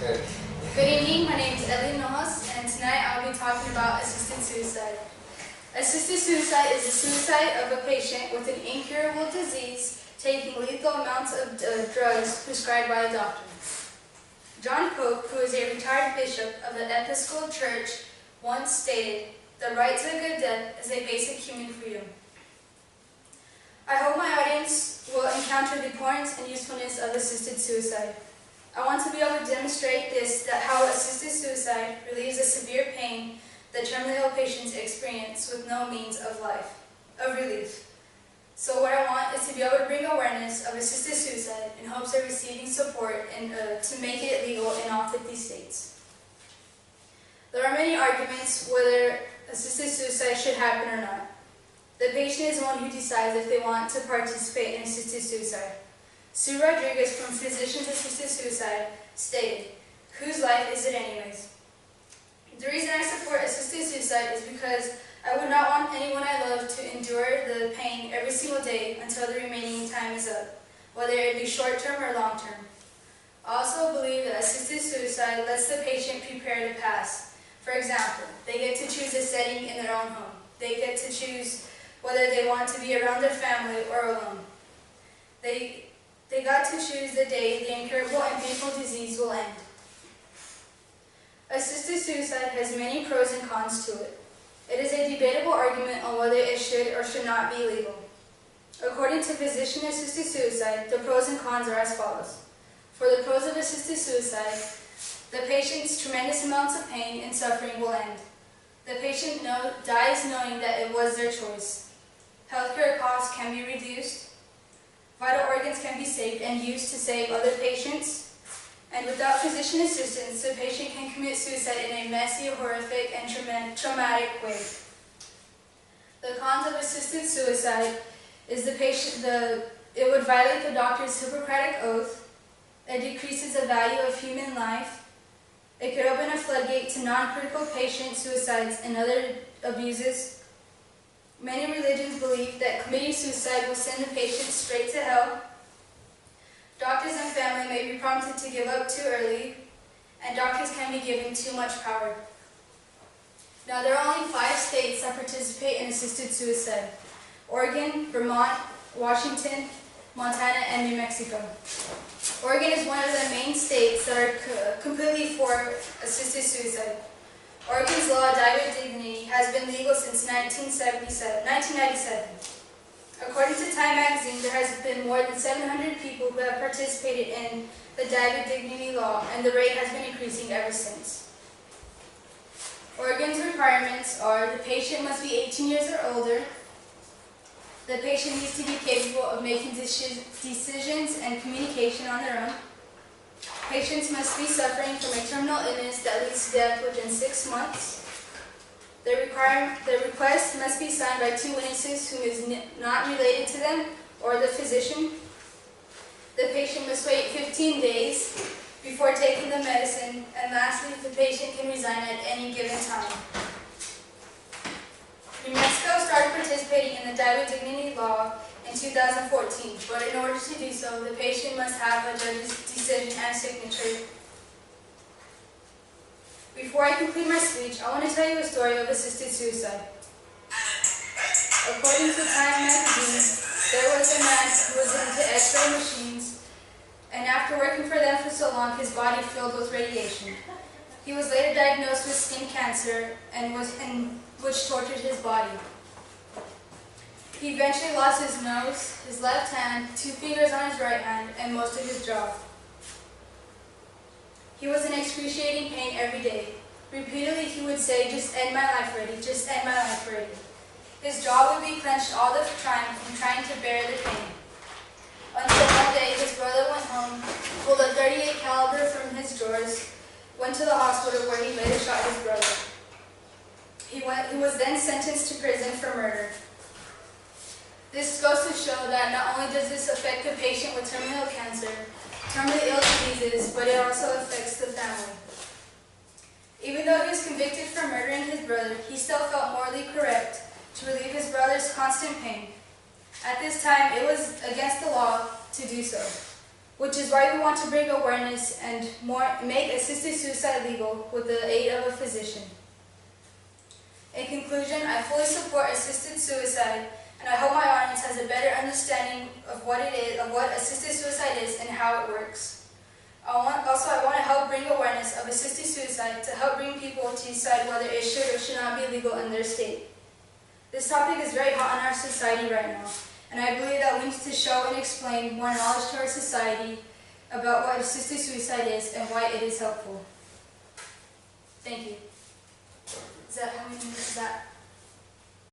Good. Good evening, my name is Ellie Nohos, and tonight I'll be talking about assisted suicide. Assisted suicide is the suicide of a patient with an incurable disease taking lethal amounts of drugs prescribed by a doctor. John Pope, who is a retired bishop of the Episcopal Church, once stated, "The right to a good death is a basic human freedom." I hope my audience will encounter the importance and usefulness of assisted suicide. I want to be able to demonstrate that how assisted suicide relieves the severe pain that terminally ill patients experience with no means of relief. So what I want is to be able to bring awareness of assisted suicide in hopes of receiving support and to make it legal in all 50 states. There are many arguments whether assisted suicide should happen or not. The patient is the one who decides if they want to participate in assisted suicide. Sue Rodriguez from Physicians Assisted Suicide stated, "Whose life is it anyways?" The reason I support assisted suicide is because I would not want anyone I love to endure the pain every single day until the remaining time is up, whether it be short-term or long-term. I also believe that assisted suicide lets the patient prepare to pass. For example, they get to choose a setting in their own home. They get to choose whether they want to be around their family or alone. They got to choose the day the incurable and painful disease will end. Assisted suicide has many pros and cons to it. It is a debatable argument on whether it should or should not be legal. According to physician-assisted suicide, the pros and cons are as follows. For the pros of assisted suicide, the patient's tremendous amounts of pain and suffering will end. The patient dies knowing that it was their choice. Healthcare costs can be reduced. Vital organs can be saved and used to save other patients. And without physician assistance, the patient can commit suicide in a messy, horrific, and traumatic way. The cons of assisted suicide is it would violate the doctor's Hippocratic oath. It decreases the value of human life. It could open a floodgate to non-critical patient suicides and other abuses. Many religions believe that committing suicide will send the patient straight to hell. Doctors and family may be prompted to give up too early, and doctors can be given too much power. Now, there are only 5 states that participate in assisted suicide: Oregon, Vermont, Washington, Montana, and New Mexico. Oregon is one of the main states that are completely for assisted suicide. Oregon's law, Die with Dignity, has been legal since 1997. According to Time magazine, there has been more than 700 people who have participated in the Die with Dignity law, and the rate has been increasing ever since. Oregon's requirements are the patient must be 18 years or older. The patient needs to be capable of making decisions and communication on their own. Patients must be suffering from a terminal illness that leads to death within 6 months. The request must be signed by 2 witnesses who is not related to them or the physician. The patient must wait 15 days before taking the medicine, and lastly, the patient can resign at any given time. New Mexico started participating in the Die with Dignity law in 2014, but in order to do so, the patient must have a judge's decision and signature. Before I conclude my speech, I want to tell you a story of assisted suicide. According to Time magazine, there was a man who was into X-ray machines, and after working for them for so long, his body filled with radiation. He was later diagnosed with skin cancer, which tortured his body. He eventually lost his nose, his left hand, 2 fingers on his right hand, and most of his jaw. He was in excruciating pain every day. Repeatedly he would say, "Just end my life already, just end my life already." His jaw would be clenched all the time from trying to bear the pain. Until one day his brother went home, pulled a .38 caliber from his drawers, went to the hospital where he later shot his brother. He was then sentenced to prison for murder. This goes to show that not only does this affect the patient with terminal cancer, terminally ill diseases, but it also affects the family. Even though he was convicted for murdering his brother, he still felt morally correct to relieve his brother's constant pain. At this time, it was against the law to do so. which is why we want to bring awareness and make assisted suicide legal with the aid of a physician. In conclusion, I fully support assisted suicide, and I hope my audience has a better understanding of what it is, of what assisted suicide is and how it works. I want to help bring awareness of assisted suicide to help bring people to decide whether it should or should not be legal in their state. This topic is very hot in our society right now, and I believe that we need to show and explain more knowledge to our society about what assisted suicide is and why it is helpful. Thank you. Is that how many minutes is that?